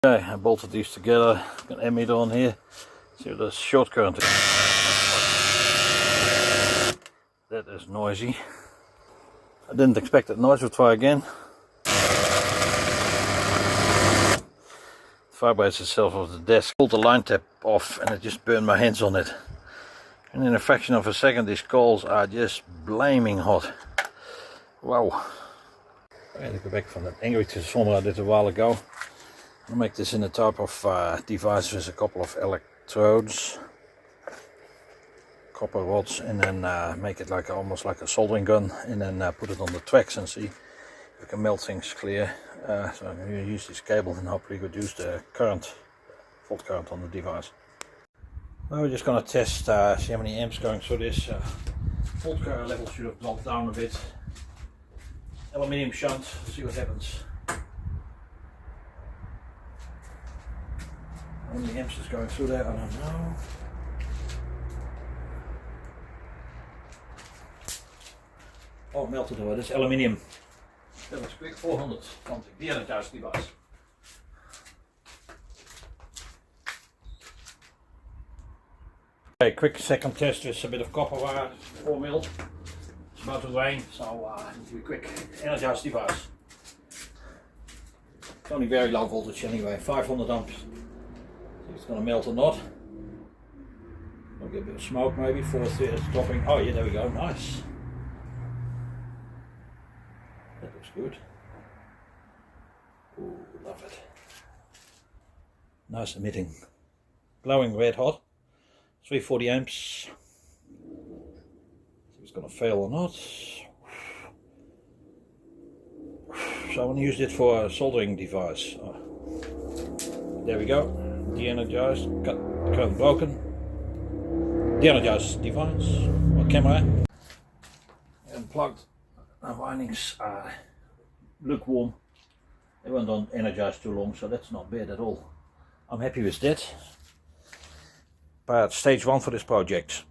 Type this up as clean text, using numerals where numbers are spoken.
Okay, I bolted these together, got an ammeter on here, see what the short current is. That is noisy. I didn't expect that noise, we'll try again. It vibrates itself off the desk. Pulled the line tap off and it just burned my hands on it. And in a fraction of a second these coals are just blaming hot. Wow. I had to go back from that angry transformer I did a while ago. I'll make this in a type of device with a couple of electrodes, copper rods, and then make it like almost like a soldering gun, and then put it on the tracks and see if we can melt things clear. So I'm going to use this cable and hopefully reduce the current, fault current on the device. Now we're just going to test, see how many amps going through this. Fault current level should have dropped down a bit. Aluminium shunt, see what happens. How many amps is going through there, I don't know. Oh, it melted away, this aluminium. That was quick, 400 something, the energized device. Okay, quick second test with a bit of copper wire, 4 mil. It's about to rain, so need to be quick. Energized device. It's only very low voltage anyway, 500 amps. See if it's going to melt or not. I'll get a bit of smoke maybe, 430 it's dropping. Oh yeah, there we go, nice. That looks good. Ooh, love it. Nice emitting. Glowing red hot. 340 amps. See if it's going to fail or not. So I want to use it for a soldering device. Oh. There we go. De-energized. Current broken. De-energized device. Or camera. Unplugged. My windings are lukewarm. They weren't on energized too long, so that's not bad at all. I'm happy with that. But stage 1 for this project.